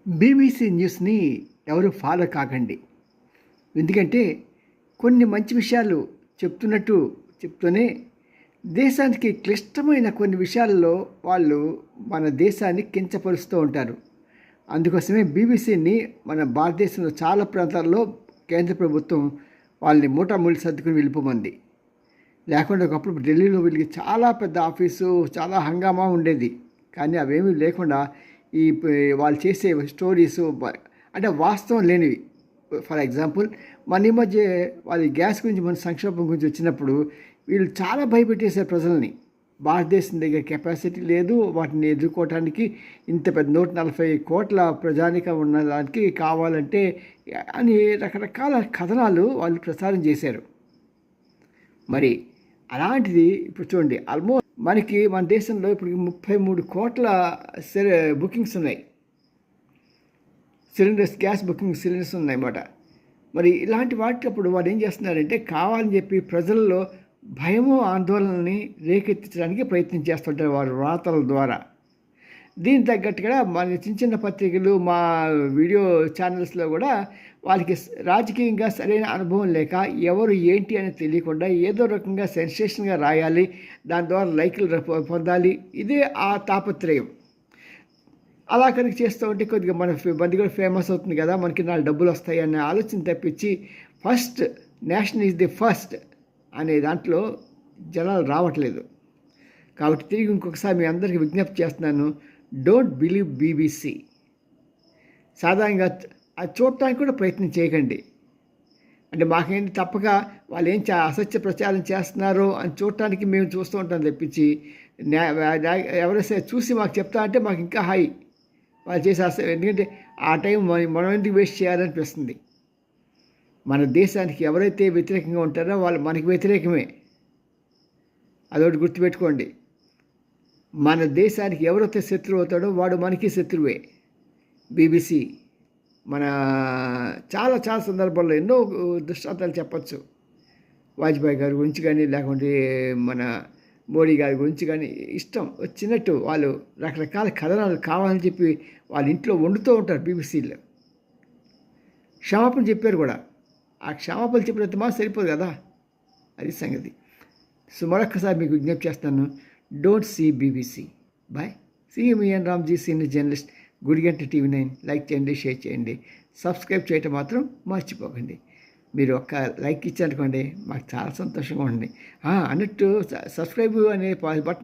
BBC న్యూస్ని ఎవరు follow కాకండి. ఎందుకంటే కొన్ని మంచి విషయాలు చెప్తూనే దేశానికి క్లిష్టమైన కొన్ని విషయాల్లో వాళ్ళు మన దేశాన్ని కించపరుస్తూ ఉంటారు. అందుకోసమే బీబీసీని మన భారతదేశంలో చాలా ప్రాంతాల్లో కేంద్ర ప్రభుత్వం వాళ్ళని మూటామూలి సర్దుకుని వెళ్ళిపోమంది. లేకుండా ఒకప్పుడు ఢిల్లీలో వీళ్ళకి చాలా పెద్ద ఆఫీసు, చాలా హంగామా ఉండేది. కానీ అవేమీ లేకుండా వాళ్ళు చేసే స్టోరీసు అంటే వాస్తవం లేనివి. ఫర్ ఎగ్జాంపుల్ మన ఈ మధ్య వాళ్ళ గ్యాస్ గురించి, మన సంక్షోభం గురించి వచ్చినప్పుడు వీళ్ళు చాలా భయపెట్టేశారు ప్రజల్ని. భారతదేశం దగ్గర కెపాసిటీ లేదు వాటిని ఎదుర్కోవటానికి, ఇంత పెద్ద 140 కోట్ల ప్రజానికం ఉన్న దానికి కావాలంటే అని రకరకాల కథనాలు వాళ్ళు ప్రసారం చేశారు. మరి అలాంటిది ఇప్పుడు చూడండి, ఆల్మోస్ట్ మన దేశంలో ఇప్పుడు 33 కోట్ల బుకింగ్స్ ఉన్నాయి, సిలిండర్స్, గ్యాస్ బుకింగ్ సిలిండర్స్ ఉన్నాయన్నమాట. మరి ఇలాంటి వాటికప్పుడు వాళ్ళు ఏం చేస్తున్నారంటే కావాలని చెప్పి ప్రజల్లో భయము, ఆందోళనని రేకెత్తించడానికి ప్రయత్నం చేస్తుంటారు వారి వార్తల ద్వారా. దీనికి తగ్గట్టుగా మన చిన్న పత్రికలు, మా వీడియో ఛానల్స్లో కూడా వాళ్ళకి రాజకీయంగా సరైన అనుభవం లేక ఎవరు ఏంటి అని తెలియకుండా ఏదో రకంగా సెన్సేషన్గా రాయాలి, దాని ద్వారా లైకులు పొందాలి, ఇదే ఆ తాపత్రయం. అలా కనుక చేస్తూ ఉంటే కొద్దిగా మన బండి కూడా ఫేమస్ అవుతుంది కదా, మనకి 4 డబ్బులు వస్తాయి అనే ఆలోచన తప్పించి first nation is the first అనే దాంట్లో జనాలు రావట్లేదు. కాబట్టి తిరిగి ఇంకొకసారి మీ అందరికీ విజ్ఞప్తి చేస్తున్నాను, డోంట్ బిలీవ్ బీబీసీ. సాధారణంగా అది చూడటానికి కూడా ప్రయత్నం చేయకండి. అంటే మాకేంటి తప్పక వాళ్ళు ఏం అసత్య ప్రచారం చేస్తున్నారో అని చూడటానికి మేము చూస్తూ ఉంటాం తప్పించి ఎవరైనా చూసి మాకు చెప్తా అంటే మాకు ఇంకా హాయి వాళ్ళు చేసే ఎందుకంటే ఆ టైం మనం ఎందుకు వేస్ట్ చేయాలనిపిస్తుంది. మన దేశానికి ఎవరైతే వ్యతిరేకంగా ఉంటారో వాళ్ళు మనకి వ్యతిరేకమే, అదొకటి గుర్తుపెట్టుకోండి. మన దేశానికి ఎవరైతే శత్రువు అవుతాడో వాడు మనకి శత్రువే. బీబీసీ మన చాలా చాలా సందర్భాల్లో ఎన్నో దృష్టాంతాలు చెప్పచ్చు. వాజ్పేయి గారి గురించి కానీ, లేకుంటే మన మోడీ గారి గురించి కానీ ఇష్టం వచ్చినట్టు వాళ్ళు రకరకాల కథనాలు కావాలని చెప్పి వాళ్ళ ఇంట్లో వండుతూ ఉంటారు. బీబీసీలో క్షమాపణ చెప్పారు కూడా. ఆ క్షమాపణలు చెప్పినంత మాత్రం సరిపోదు కదా, అది సంగతి. సో మరొక్కసారి మీకు విజ్ఞప్తి చేస్తాను, don't see BBC. Bye. See me and Ramji, senior journalist, Gudiganta TV9. Like చేయండి, షేర్ చేయండి, సబ్స్క్రైబ్ చేయటం మాత్రం మర్చిపోకండి. మీరు ఒక్క లైక్ ఇచ్చారనుకోండి మాకు చాలా సంతోషంగా ఉంటుంది. అన్నట్టు సబ్స్క్రైబ్ అనే బటన్